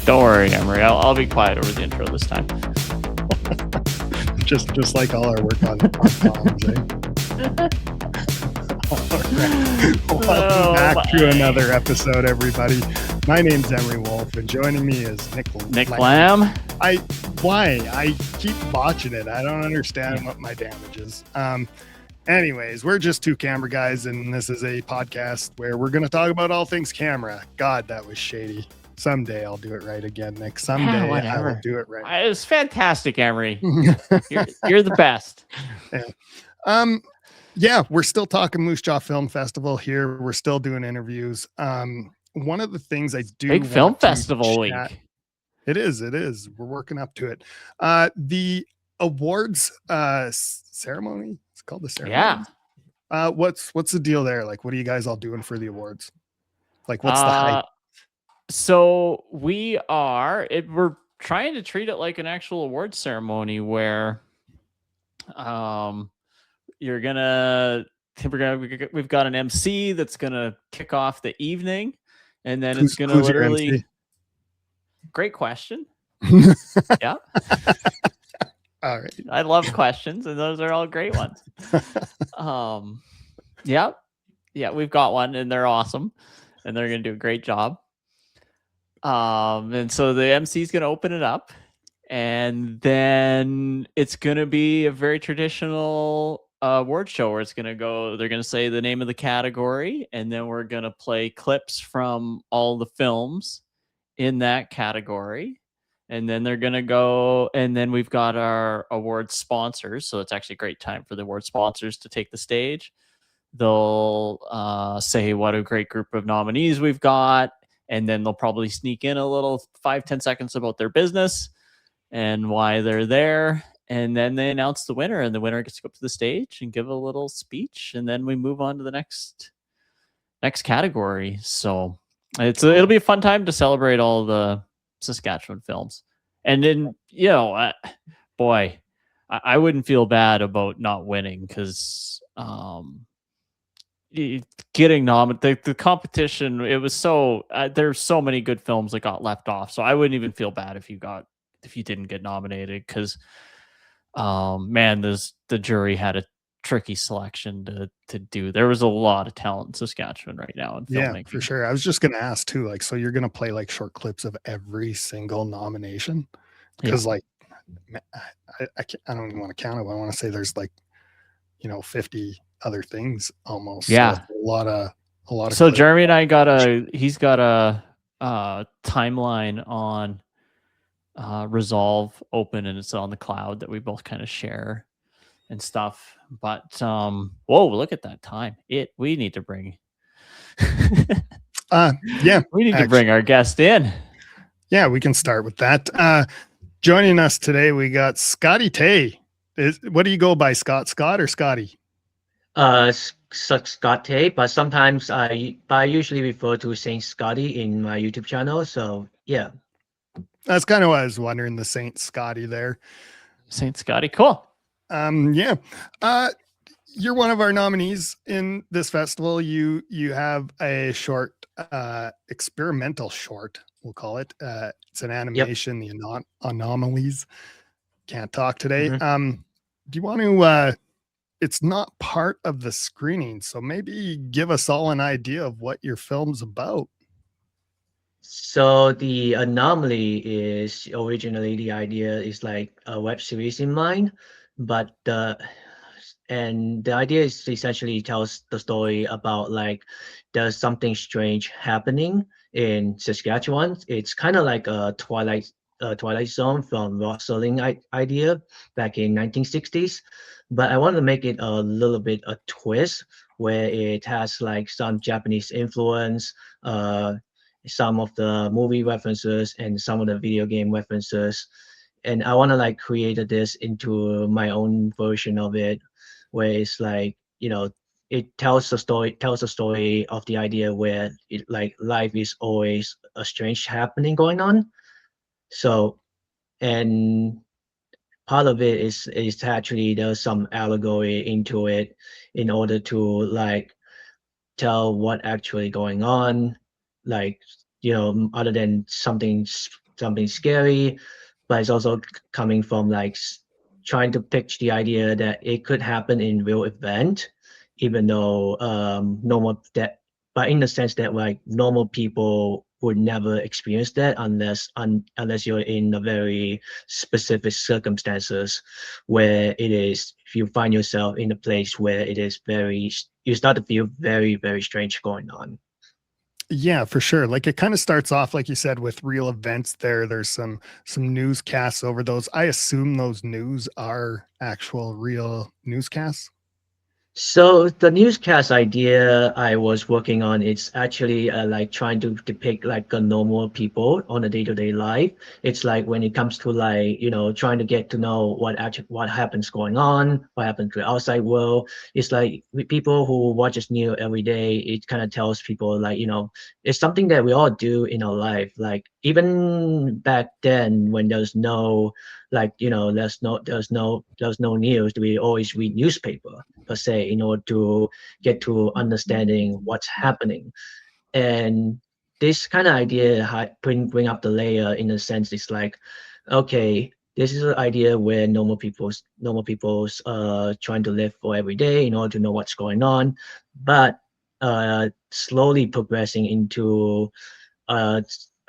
Don't worry, Emery. I'll be quiet over the intro this time. just like all our work on comms, eh? Welcome back to another episode, everybody. My name's Emery Wolf, and joining me is Nick Lamb. I keep botching it. I don't understand what my damage is. Anyways, we're just two camera guys, and this is a podcast where we're going to talk about all things camera. God, that was shady. Someday I'll do it right again, Nick. Someday I will do it right. It was fantastic, Emery. You're the best. Yeah, we're still talking Moose Jaw Film Festival here. We're still doing interviews. One of the things I do big film festival week. It is. We're working up to it. The awards ceremony. It's called the ceremony. Yeah. What's the deal there? Like, what are you guys all doing for the awards? Like, what's the hype? So we're trying to treat it like an actual awards ceremony where we've got an MC that's gonna kick off the evening, and then it's gonna literally. Great question. Yeah. All right. I love questions, and those are all great ones. Yeah, we've got one, and they're awesome, and they're gonna do a great job. And so the MC is gonna open it up, and then it's gonna be a very traditional award show where they're gonna say the name of the category, and then we're gonna play clips from all the films in that category, and then they're gonna go, and then we've got our award sponsors, so it's actually a great time for the award sponsors to take the stage. They'll say what a great group of nominees we've got, and then they'll probably sneak in a little 5-10 seconds about their business and why they're there. And then they announce the winner, and the winner gets to go up to the stage and give a little speech. And then we move on to the next category. So it'll be a fun time to celebrate all the Saskatchewan films. And then, I wouldn't feel bad about not winning, because getting nominated, the competition, it was so there's so many good films that got left off, so I wouldn't even feel bad if you didn't get nominated, because the jury had a tricky selection to do. There was a lot of talent in Saskatchewan right now in filmmaking. Yeah, for sure. I was just gonna ask too, like, so you're gonna play like short clips of every single nomination? Because I don't even want to count it, but I want to say there's 50 other things almost. Yeah, so a lot of so clips. Jeremy and I he's got a timeline on Resolve open, and it's on the cloud that we both kind of share and stuff. But whoa, look at that time. We need to bring we need to bring our guest in. Yeah, we can start with that. Joining us today, we got Scotty Tay. What do you go by, Scott or Scotty? Scotty, but sometimes I usually refer to Saint Scotty in my YouTube channel. So yeah, that's kind of what I was wondering. The Saint Scotty there. Saint Scotty, cool. You're one of our nominees in this festival. You have a short, experimental short, we'll call it. It's an animation, The Anomalies. Can't talk today. Mm-hmm. Do you want to? It's not part of the screening, so maybe give us all an idea of what your film's about. So the Anomaly is originally, the idea is like a web series in mind, but the idea is essentially tells the story about there's something strange happening in Saskatchewan. It's kind of like a Twilight Zone from Rosalind idea back in 1960s. But I want to make it a little bit a twist where it has some Japanese influence, some of the movie references, and some of the video game references. And I want to create this into my own version of it, where it's it tells the story of the idea where life is always a strange happening going on. So, and part of it is actually there's some allegory into it in order to tell what actually going on, other than something something scary, but it's also coming from like trying to pitch the idea that it could happen in real event, even though normal that, but in the sense that like normal people would never experience that unless you're in a very specific circumstances where it is, if you find yourself in a place where it is very, you start to feel very, very strange going on. Yeah, for sure. Like it kind of starts off, like you said, with real events there. There's some newscasts over those. I assume those news are actual real newscasts. So the newscast idea I was working on, it's actually like trying to depict like a normal people on a day-to-day life. It's like when it comes to like, trying to get to know what happens going on, what happens to the outside world. It's like with people who watches news every day, it kind of tells people like, it's something that we all do in our life. Like even back then when there's no like, there's no news, we always read newspaper per se in order to get to understanding what's happening. And this kind of idea bring up the layer in a sense. It's like, okay, this is an idea where normal people's trying to live for every day in order to know what's going on, but slowly progressing into uh,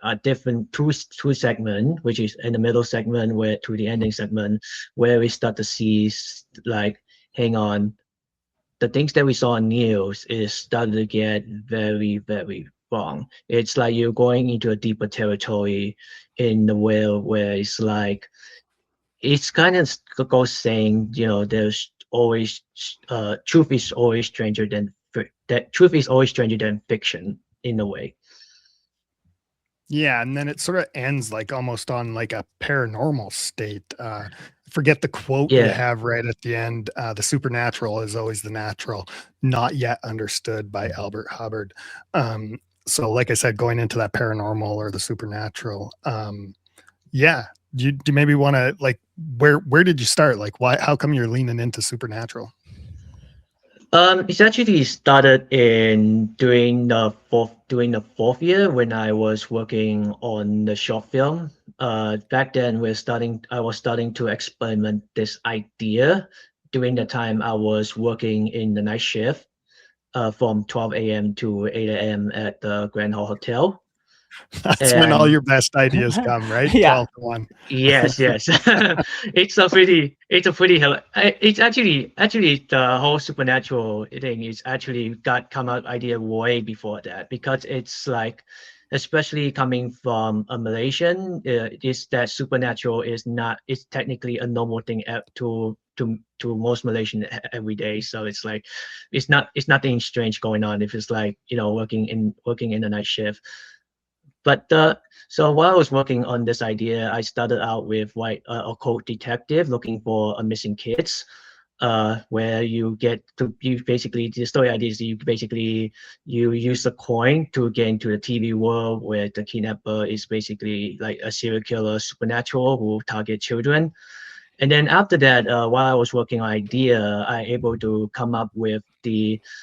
a different two segment, which is in the middle segment where to the ending segment, where we start to see like, hang on, the things that we saw on news is starting to get very, very wrong. It's like you're going into a deeper territory in the world where it's like, it's kind of goes saying, there's always truth is always stranger than that truth is always stranger than fiction in a way. Yeah, and then it sort of ends like almost on like a paranormal state. Forget the quote you Yeah. have right at the end. The supernatural is always the natural, not yet understood by Albert Hubbard. So, like I said, going into that paranormal or the supernatural. Yeah, do you maybe want to like where did you start? Like, why? How come you're leaning into supernatural? It's actually started in during the fourth year when I was working on the short film. Back then I was starting to experiment this idea. During the time I was working in the night shift, from 12 a.m. to 8 a.m. at the Grand Hall Hotel. That's when all And your best ideas come, right? Yeah. 12 to 1. yes, yes. It's actually the whole supernatural thing is actually come out idea way before that, because it's like, especially coming from a Malaysian, is that supernatural is technically a normal thing to most Malaysian every day. So it's like, it's nothing strange going on if it's like, working in a night shift. But so while I was working on this idea, I started out with like a occult detective looking for missing kids, where you basically, the story idea is you use a coin to get into the TV world where the kidnapper is basically like a serial killer supernatural who target children. And then after that, while I was working on idea, I able to come up with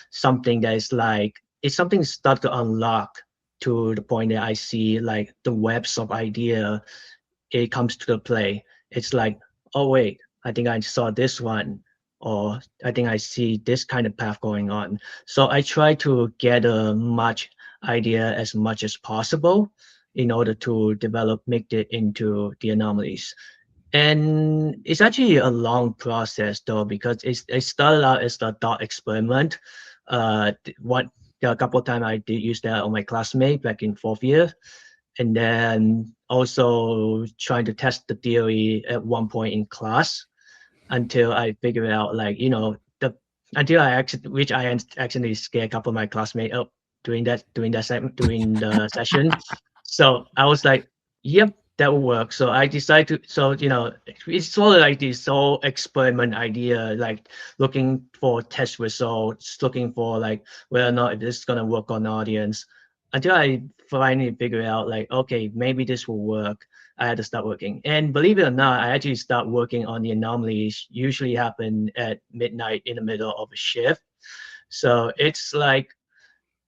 something that is like, it's something start to unlock to the point that I see like the webs of idea, it comes to the play. It's like, oh wait, I think I saw this one, or I think I see this kind of path going on. So I try to gather much idea as much as possible in order to make it into the anomalies. And it's actually a long process though, because it started out as a thought experiment. A couple of times I did use that on my classmate back in fourth year, and then also trying to test the theory at one point in class until I figured out like, until I actually, which I accidentally scared a couple of my classmates up during the session. So I was like, yep, that will work. So I decided to, it's sort of like this whole experiment idea, like looking for test results, looking for like whether or not this is gonna work on the audience, until I finally figure out like, okay, maybe this will work. I had to start working. And believe it or not, I actually start working on the anomalies usually happen at midnight in the middle of a shift. So it's like,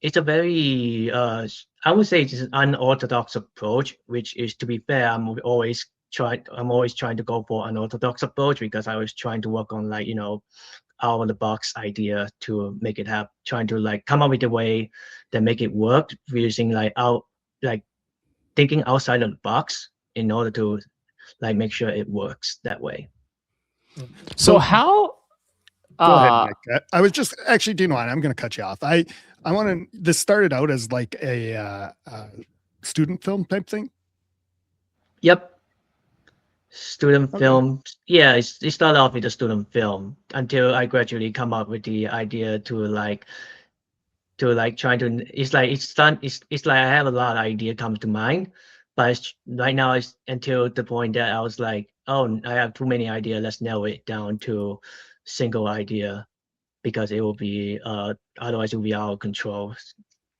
it's a very I would say it's an unorthodox approach, which is, to be fair, I'm always trying to go for unorthodox approach, because I was trying to work on, like, out of the box idea to make it happen, trying to like come up with a way that make it work using like thinking outside of the box in order to like make sure it works that way. So how go ahead, Nick. I was just actually, do you know what? I'm going to cut you off. I want to. This started out as like a student film type thing. Yep. Student film. Yeah, it started off with a student film until I gradually come up with the idea to trying to. It's like I have a lot of idea comes to mind, but right now it's until the point that I was like, oh, I have too many ideas. Let's narrow it down to single idea, because it will be otherwise it will be out of control.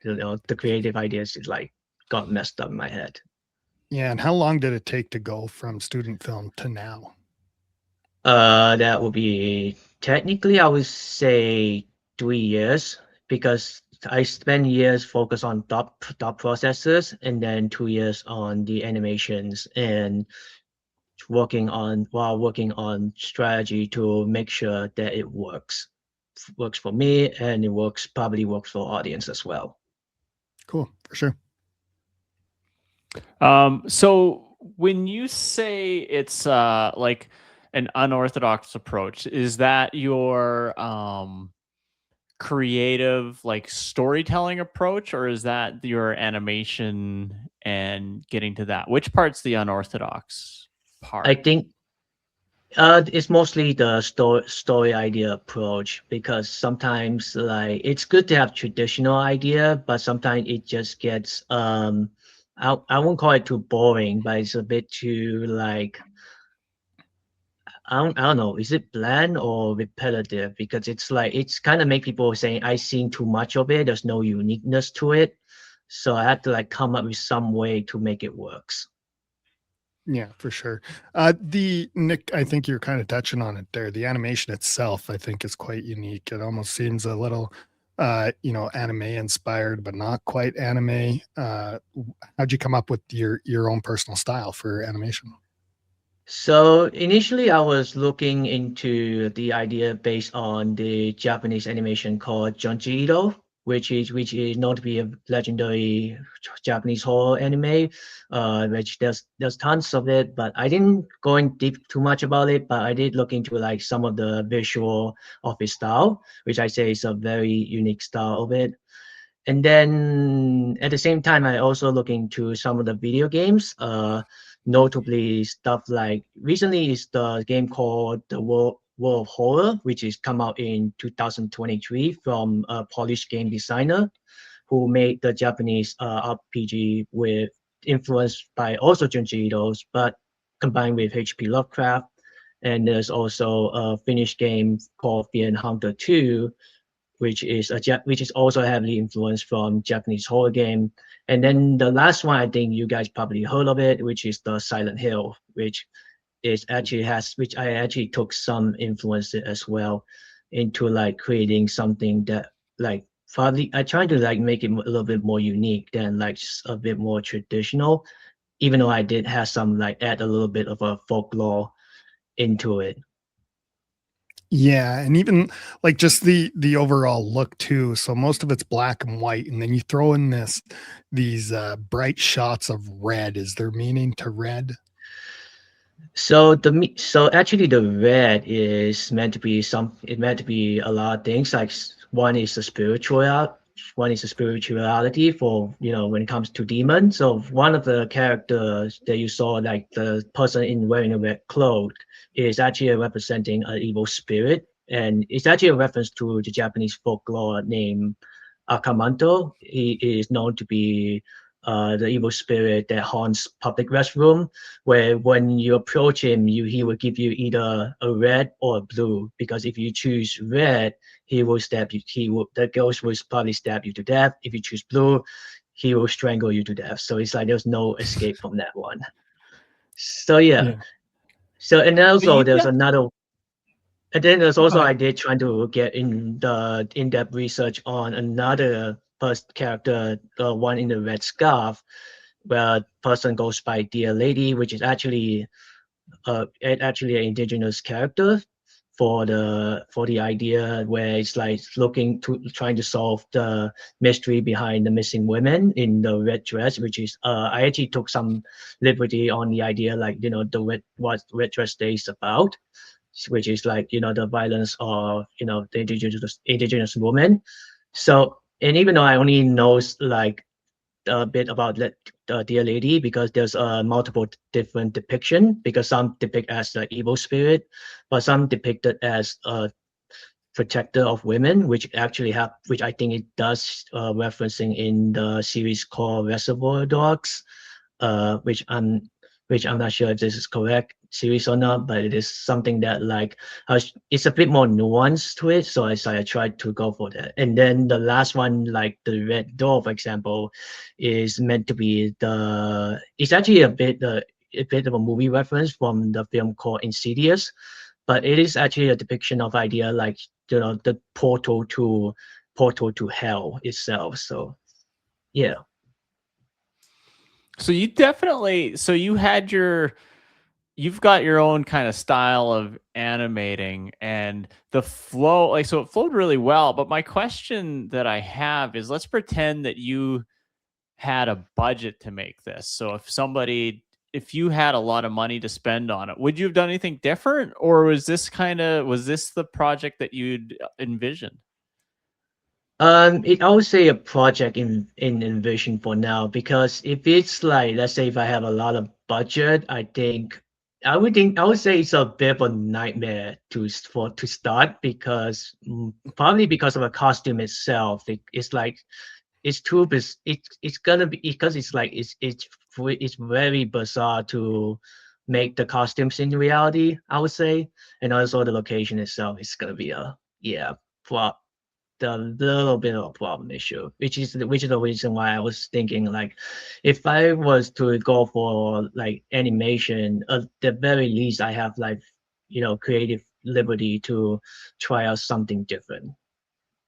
The creative ideas is like got messed up in my head. Yeah, and how long did it take to go from student film to now? That would be technically, I would say 3 years, because I spent years focused on thought processes, and then 2 years on the animations, and working on strategy to make sure that it works for me, and it probably works for audience as well. Cool, for sure. So when you say it's like an unorthodox approach, is that your creative like storytelling approach, or is that your animation and getting to that? Which part's the unorthodox part? I think it's mostly the story idea approach, because sometimes like it's good to have traditional idea, but sometimes it just gets I won't call it too boring, but it's a bit too like I don't know, is it bland or repetitive? Because it's kind of make people saying I've seen too much of it. There's no uniqueness to it, so I had to like come up with some way to make it works. Yeah, for sure. Nick, I think you're kind of touching on it there. The animation itself, I think, is quite unique. It almost seems a little, anime inspired, but not quite anime. How'd you come up with your own personal style for animation? So initially, I was looking into the idea based on the Japanese animation called Junji Ito, which is known to be a legendary Japanese horror anime. Which there's tons of it, but I didn't go in deep too much about it. But I did look into like some of the visual of his style, which I say is a very unique style of it. And then at the same time, I also look into some of the video games. Notably stuff like recently is the game called The World of Horror, which is come out in 2023 from a Polish game designer who made the Japanese RPG with influenced by also Junji Ito's, but combined with H.P. Lovecraft. And there's also a Finnish game called Fear and Hunger 2, which is also heavily influenced from Japanese horror game. And then the last one, I think you guys probably heard of it, which is the Silent Hill, which I actually took some influence as well into like creating something that like probably I tried to like make it a little bit more unique than like just a bit more traditional, even though I did have some like add a little bit of a folklore into it. Yeah, and even like just the overall look too. So most of it's black and white, and then you throw in these bright shots of red. Is there meaning to red? So actually the red is meant to be a lot of things. Like one is the spirituality for when it comes to demons. So one of the characters that you saw, like the person in wearing a red cloak, is actually representing an evil spirit, and it's actually a reference to the Japanese folklore named Akamanto. He is known to be the evil spirit that haunts public restroom, where when you approach him, he will give you either a red or a blue, because if you choose red, he will stab you. The ghost will probably stab you to death. If you choose blue, he will strangle you to death. So it's like there's no escape from that one. So yeah. So and also there's another. And then there's also I did trying to get in the in-depth research on another first character, the one in the red scarf, where person goes by Dear Lady, which is actually an indigenous character for the idea where it's like trying to solve the mystery behind the missing women in the red dress, which is I actually took some liberty on the idea, like, you know, what red dress day is about, which is like, you know, the violence of, you know, the indigenous woman. So, and even though I only knows like a bit about Dear Lady, because there's multiple different depiction, because some depict as the evil spirit, but some depicted as a protector of women, which I think it does referencing in the series called Reservoir Dogs, uh, which I'm which I'm not sure if this is correct series or not, but it is something that like it's a bit more nuanced to it. So I tried to go for that. And then the last one, like the Red Door, for example, is meant to be it's actually a bit of a movie reference from the film called Insidious, but it is actually a depiction of idea like, you know, the portal to hell itself. So yeah. So you've got your own kind of style of animating, and the flow, like, so it flowed really well. But my question that I have is, let's pretend that you had a budget to make this. So if you had a lot of money to spend on it, would you have done anything different, or was this the project that you'd envisioned? I would say a project in envision for now, because if it's like, let's say if I have a lot of budget, I would say it's a bit of a nightmare to start, because probably because of the costume itself. It's like it's gonna be, because it's like it's very bizarre to make the costumes in reality, I would say, and also the location itself is gonna be a flop the little bit of a problem issue, which is the reason why I was thinking, like, if I was to go for like animation, at the very least I have, like, you know, creative liberty to try out something different.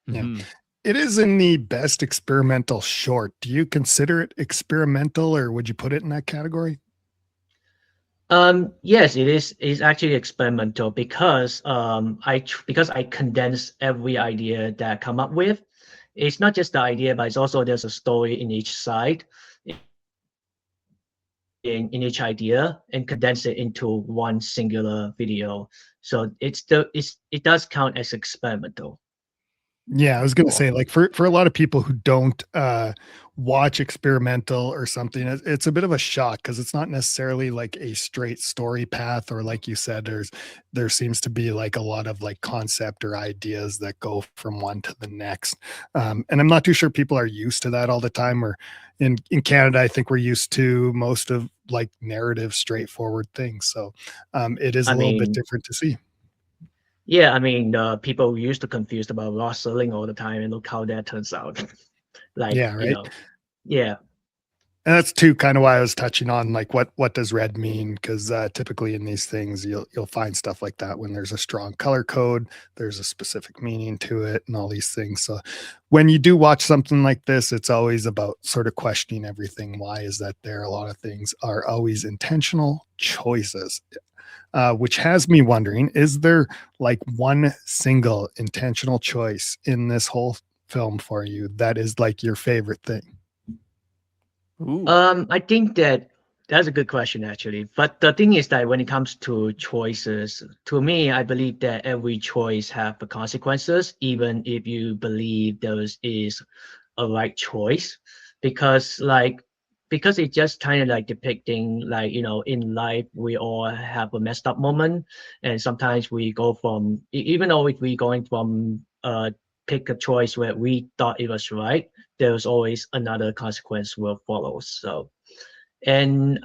Yeah. Mhm. It is in the best experimental short. Do you consider it experimental, or would you put it in that category? Yes, it is. It's actually experimental, because because I condense every idea that I come up with. It's not just the idea, but it's also there's a story in each side, in each idea, and condense it into one singular video. So it does count as experimental. Yeah, I was gonna Cool. say, like, for a lot of people who don't watch experimental or something, it's a bit of a shock, because it's not necessarily like a straight story path, or like you said, there seems to be like a lot of like concept or ideas that go from one to the next. And I'm not too sure people are used to that all the time. Or in Canada, I think we're used to most of like narrative, straightforward things. So it is I a little bit mean, different to see. yeah, I mean, people used to confused about raw selling all the time, and look how that turns out. Like, Yeah, you right. know, yeah. And that's too kind of why I was touching on like what does red mean? Because typically in these things you'll find stuff like that when there's a strong color code, there's a specific meaning to it, and all these things. So when you do watch something like this, it's always about sort of questioning everything. Why is that there? A lot of things are always intentional choices, which has me wondering: is there like one single intentional choice in this whole film for you that is like your favorite thing? Ooh. I think that's a good question, actually. But the thing is that when it comes to choices, to me, I believe that every choice have the consequences, even if you believe there is a right choice, because it's just kind of like depicting, like, you know, in life we all have a messed up moment, and sometimes we go from even though if we going from pick a choice where we thought it was right, there's always another consequence will follow. So, and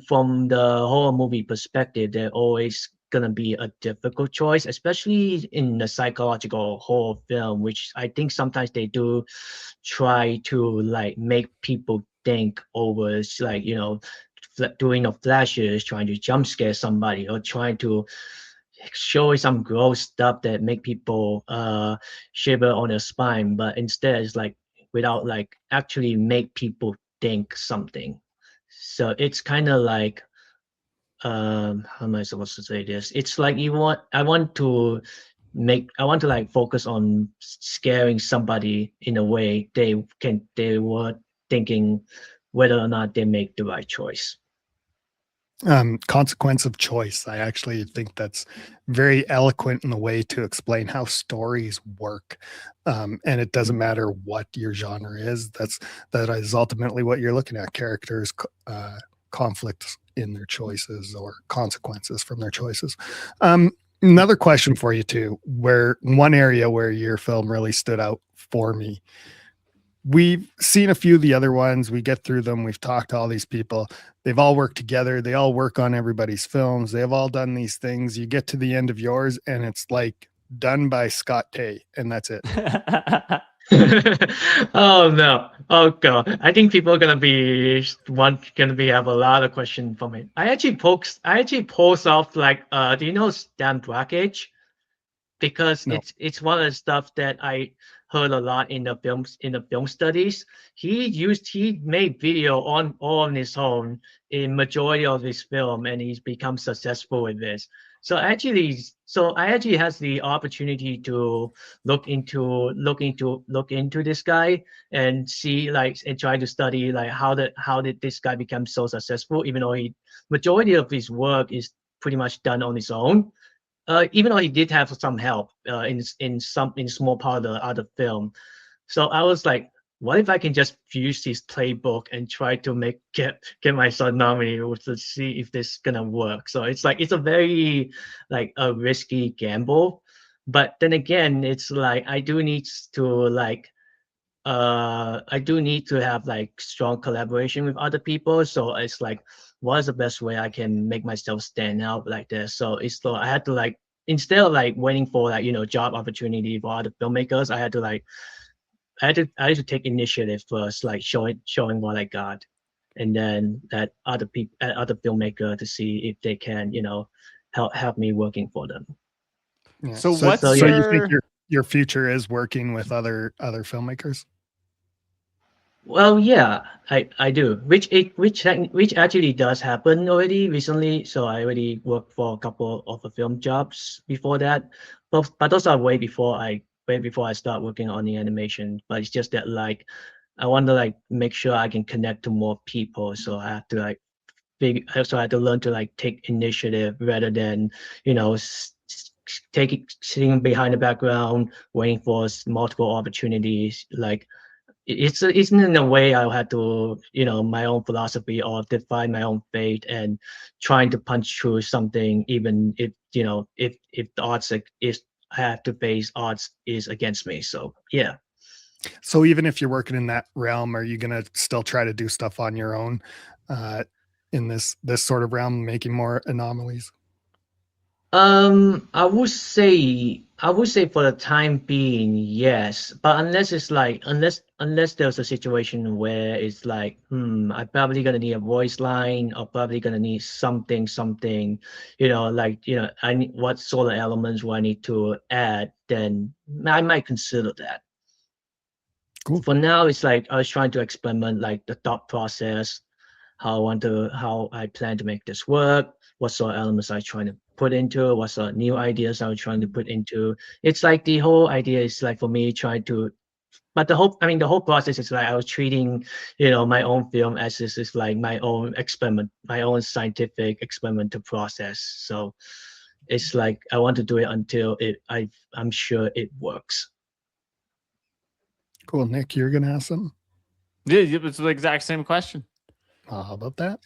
from the horror movie perspective, there always gonna be a difficult choice, especially in the psychological horror film, which I think sometimes they do try to like make people think over, like, you know, doing the flashes, trying to jump scare somebody, or trying to show some gross stuff that make people shiver on their spine. But instead, it's like without like actually make people think something. So it's kind of like, how am I supposed to say this? It's like I want to like focus on scaring somebody in a way they were thinking whether or not they make the right choice. Consequence of choice. I actually think that's very eloquent in the way to explain how stories work. And it doesn't matter what your genre is. That is ultimately what you're looking at: characters, conflicts in their choices, or consequences from their choices. Another question for you too, where one area where your film really stood out for me. We've seen a few of the other ones. We get through them. We've talked to all these people. They've all worked together. They all work on everybody's films. They have all done these things. You get to the end of yours and it's like done by Scotty, and that's it. Oh no. Oh god. I think people are gonna be have a lot of questions from it. I actually post off like do you know Stan Brakhage? Because No. it's one of the stuff that I heard a lot in the film studies. He made video on all on his own in majority of his film, and he's become successful with this. So I actually has the opportunity to look into this guy and see like and try to study like how did this guy become so successful, even though majority of his work is pretty much done on his own. Even though he did have some help in small part of the other film. So I was like, what if I can just use his playbook and try to get myself nominated to see if this is gonna work. So it's like it's a very like a risky gamble, but then again, it's like I do need to have like strong collaboration with other people. So it's like, what is the best way I can make myself stand out like this? So I had to like, instead of like waiting for like, job opportunity for other filmmakers, I had to take initiative first, like showing what I got, and then that other filmmaker to see if they can, help me working for them. Yeah. So you think your future is working with other filmmakers? Well, yeah, I do, which actually does happen already recently. So I already worked for a couple of the film jobs before that, but those are way before I start working on the animation. But it's just that like I want to like make sure I can connect to more people. So I have to like I had to learn to like take initiative rather than sitting behind the background waiting for multiple opportunities. Like it's in a way I had to my own philosophy or define my own fate and trying to punch through something, even if if the odds is I have to face odds is against me. So yeah. So even if you're working in that realm, are you gonna still try to do stuff on your own in this sort of realm, making more anomalies? I would say for the time being, yes. But unless it's like unless there's a situation where it's like, I'm probably gonna need a voice line or probably gonna need something, I need what sort of elements do I need to add, then I might consider that. Cool. For now, it's like I was trying to experiment like the thought process, how I plan to make this work, what sort of elements I trying to put into, what sort of new ideas I was trying to put into. It's like the whole idea is like for me trying to, but the whole process is like I was treating, my own film as this is like my own experiment, my own scientific experimental process. So it's like I want to do it until I'm sure it works. Cool. Nick, you're gonna ask something? Yeah, it's the exact same question. How about that?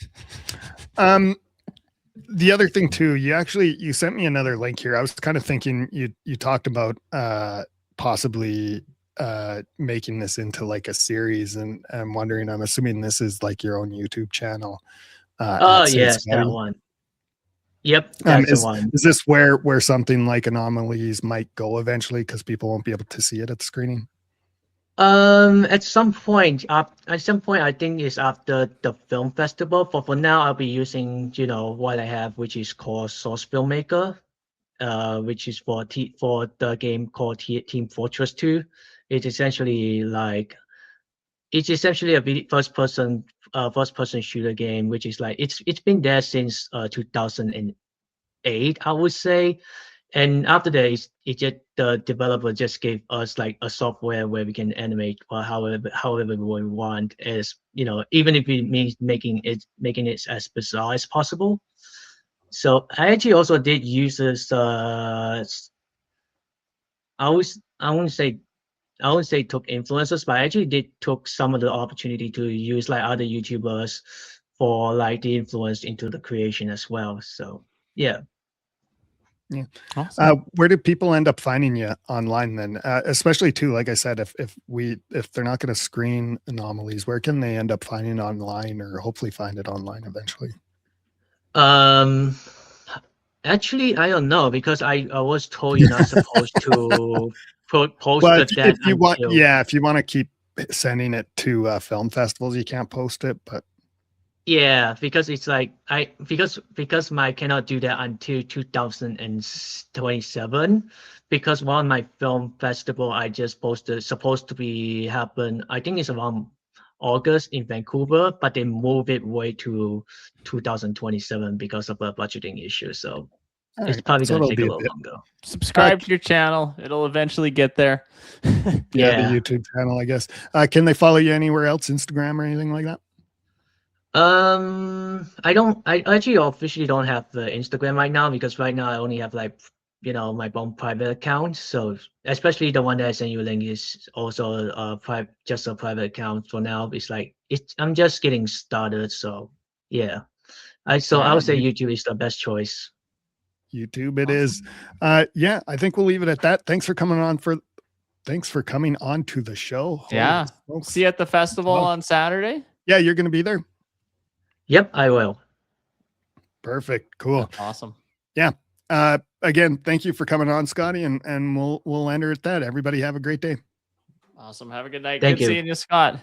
The other thing too, you sent me another link here. I was kind of thinking you talked about possibly making this into like a series, and I'm wondering, I'm assuming this is like your own YouTube channel. Oh yes, that one. Yep, that's the one. Is this where something like Anomalies might go eventually, because people won't be able to see it at the screening? At some point, I think it's after the film festival. For now, I'll be using what I have, which is called Source Filmmaker, which is for the game called Team Fortress 2. It's essentially like it's essentially a first person shooter game, which is like it's been there since 2008, I would say. And after that, the developer just gave us like a software where we can animate or however we want, as you know, even if it means making it as bizarre as possible. So I actually also did use this. I wouldn't say took influencers, but I actually did took some of the opportunity to use like other YouTubers for like the influence into the creation as well. So yeah. Yeah. Awesome. Where do people end up finding you online then? Especially too, like I said, if they're not going to screen Anomalies, where can they end up finding it online, or hopefully find it online eventually? Actually, I don't know, because I was told you're not supposed to post Well, that if you want, until. yeah, if you want to keep sending it to film festivals, you can't post it, but Yeah, because it's like because my cannot do that until 2027, because one of my film festival I just posted supposed to be happen, I think it's around August in Vancouver, but they move it way to 2027 because of a budgeting issue. So all it's right, probably so gonna it'll take a be a little bit. longer. Subscribe to your channel. It'll eventually get there. Yeah, the Yeah. YouTube channel, I guess. Can they follow you anywhere else, Instagram or anything like that? I actually officially don't have the Instagram right now, because right now I only have like, my own private account. So especially the one that I sent you a link is also just a private account for now. It's like I'm just getting started. So yeah, I would All say right. YouTube is the best choice. YouTube it is. Awesome. Yeah, I think we'll leave it at that. Thanks for coming on to the show. Holy Yeah. smokes. See you at the festival Well, on Saturday. yeah, you're going to be there. Yep, I will. Perfect. Cool. That's awesome. Yeah. Again, thank you for coming on, Scotty, and we'll end her at that. Everybody have a great day. Awesome. Have a good night. Thank Good you. seeing you, Scott.